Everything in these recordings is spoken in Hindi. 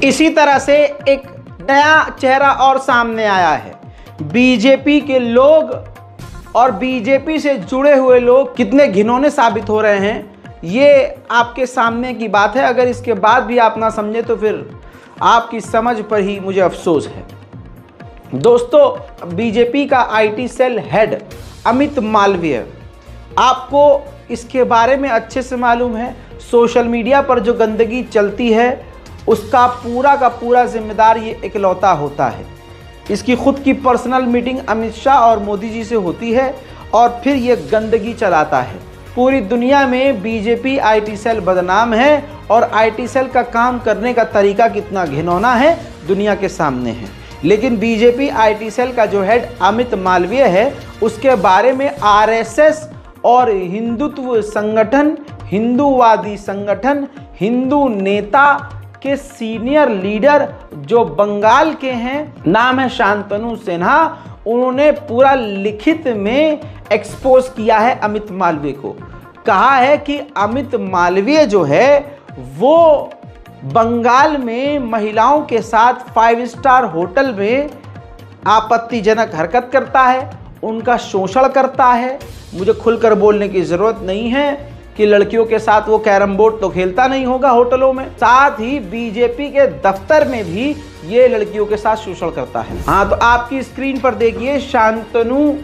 इसी तरह से एक नया चेहरा और सामने आया है। बीजेपी के लोग और बीजेपी से जुड़े हुए लोग कितने घिनौने साबित हो रहे हैं, ये आपके सामने की बात है। अगर इसके बाद भी आप ना समझे तो फिर आपकी समझ पर ही मुझे अफसोस है। दोस्तों, बीजेपी का IT cell head Amit Malviya, आपको इसके बारे में अच्छे से मालूम है। सोशल मीडिया पर जो गंदगी चलती है उसका पूरा का पूरा जिम्मेदार ये इकलौता होता है। इसकी खुद की पर्सनल मीटिंग अमित शाह और मोदी जी से होती है और फिर ये गंदगी चलाता है। पूरी दुनिया में बीजेपी आईटी सेल बदनाम है और आईटी सेल का काम करने का तरीका कितना घिनौना है दुनिया के सामने है। लेकिन बीजेपी आईटी सेल का जो हेड अमित मालवीय है, उसके बारे में आरएसएस और हिंदुत्व संगठन, हिंदूवादी संगठन, हिंदू नेता के सीनियर लीडर जो बंगाल के हैं, नाम है शांतनु सिन्हा, उन्होंने पूरा लिखित में एक्सपोज किया है अमित मालवीय को। कहा है कि अमित मालवीय जो है वो बंगाल में महिलाओं के साथ 5 स्टार होटल में आपत्तिजनक हरकत करता है, उनका शोषण करता है। मुझे खुलकर बोलने की ज़रूरत नहीं है कि लड़कियों के साथ वो कैरम बोर्ड तो खेलता नहीं होगा होटलों में, साथ ही बीजेपी के दफ्तर में भी ये लड़कियों के साथ शोषण करता है। हाँ, तो आपकी स्क्रीन पर देखिए, शांतनु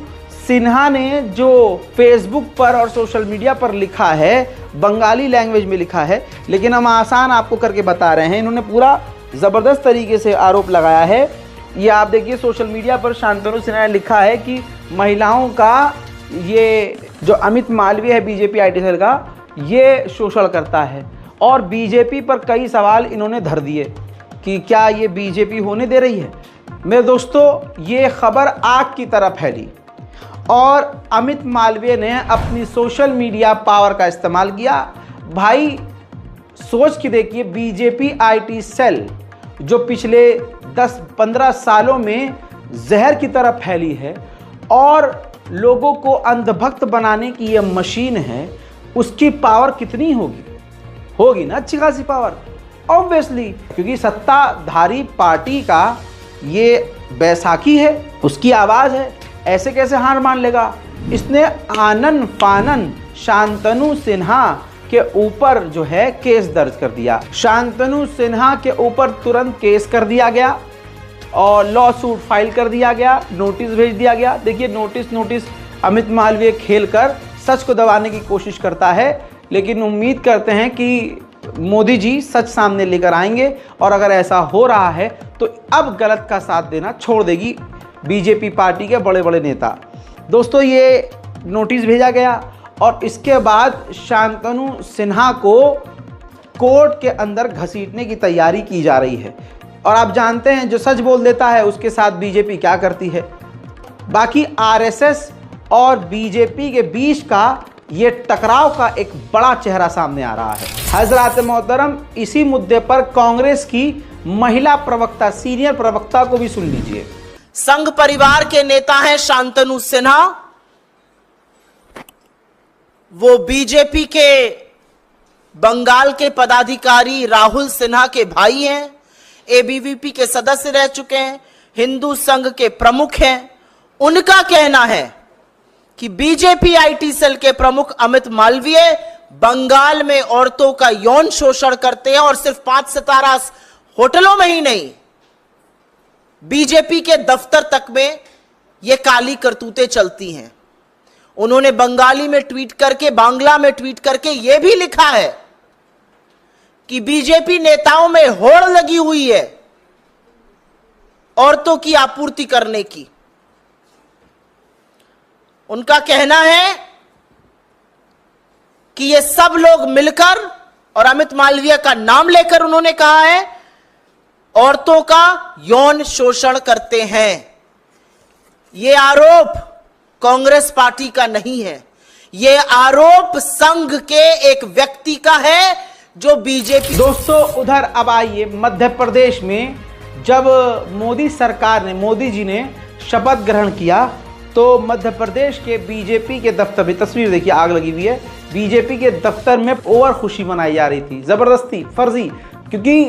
सिन्हा ने जो फेसबुक पर और सोशल मीडिया पर लिखा है, बंगाली लैंग्वेज में लिखा है, लेकिन हम आसान आपको करके बता रहे हैं। इन्होंने पूरा ज़बरदस्त तरीके से आरोप लगाया है। ये आप देखिए, सोशल मीडिया पर शांतनु सिन्हा ने लिखा है कि महिलाओं का ये जो अमित मालवीय है बीजेपी आईटी सेल का, ये शोषण करता है। और बीजेपी पर कई सवाल इन्होंने धर दिए कि क्या ये बीजेपी होने दे रही है। मेरे दोस्तों, ये खबर आग की तरह फैली और अमित मालवीय ने अपनी सोशल मीडिया पावर का इस्तेमाल किया। भाई सोच के देखिए, बीजेपी आईटी सेल जो पिछले 10-15 सालों में जहर की तरह फैली है और लोगों को अंधभक्त बनाने की ये मशीन है, उसकी पावर कितनी होगी ना अच्छी खासी पावर, ऑब्वियसली, क्योंकि सत्ताधारी पार्टी का ये बैसाखी है, उसकी आवाज़ है। ऐसे कैसे हार मान लेगा। इसने आनन फानन शांतनु सिन्हा के ऊपर जो है केस दर्ज कर दिया। शांतनु सिन्हा के ऊपर तुरंत केस कर दिया गया और लॉ सूट फाइल कर दिया गया, नोटिस भेज दिया गया। देखिए, नोटिस अमित मालवीय खेलकर सच को दबाने की कोशिश करता है, लेकिन उम्मीद करते हैं कि मोदी जी सच सामने लेकर आएंगे और अगर ऐसा हो रहा है तो अब गलत का साथ देना छोड़ देगी बीजेपी पार्टी के बड़े बड़े नेता। दोस्तों, ये नोटिस भेजा गया और इसके बाद शांतनु सिन्हा को कोर्ट के अंदर घसीटने की तैयारी की जा रही है। और आप जानते हैं, जो सच बोल देता है उसके साथ बीजेपी क्या करती है। बाकी आरएसएस और बीजेपी के बीच का ये टकराव का एक बड़ा चेहरा सामने आ रहा है। हजरात मोहतरम, इसी मुद्दे पर कांग्रेस की महिला प्रवक्ता, सीनियर प्रवक्ता को भी सुन लीजिए। संघ परिवार के नेता हैं शांतनु सिन्हा, वो बीजेपी के बंगाल के पदाधिकारी राहुल सिन्हा के भाई हैं, एबीवीपी के सदस्य रह चुके हैं, हिंदू संघ के प्रमुख हैं। उनका कहना है कि बीजेपी आईटी सेल के प्रमुख अमित मालवीय बंगाल में औरतों का यौन शोषण करते हैं और सिर्फ 5 सितारा होटलों में ही नहीं, बीजेपी के दफ्तर तक में यह काली करतूतें चलती हैं। उन्होंने बंगाली में ट्वीट करके, बांग्ला में ट्वीट करके यह भी लिखा है कि बीजेपी नेताओं में होड़ लगी हुई है औरतों की आपूर्ति करने की। उनका कहना है कि ये सब लोग मिलकर, और अमित मालवीय का नाम लेकर उन्होंने कहा है, औरतों का यौन शोषण करते हैं। ये आरोप कांग्रेस पार्टी का नहीं है, ये आरोप संघ के एक व्यक्ति का है जो बीजेपी। दोस्तों, उधर अब आइए, मध्य प्रदेश में जब मोदी सरकार ने, मोदी जी ने शपथ ग्रहण किया तो मध्य प्रदेश के बीजेपी के दफ्तर में, तस्वीर देखिए, आग लगी हुई है, बीजेपी के दफ्तर में ओवर खुशी मनाई जा रही थी, जबरदस्ती, फर्जी, क्योंकि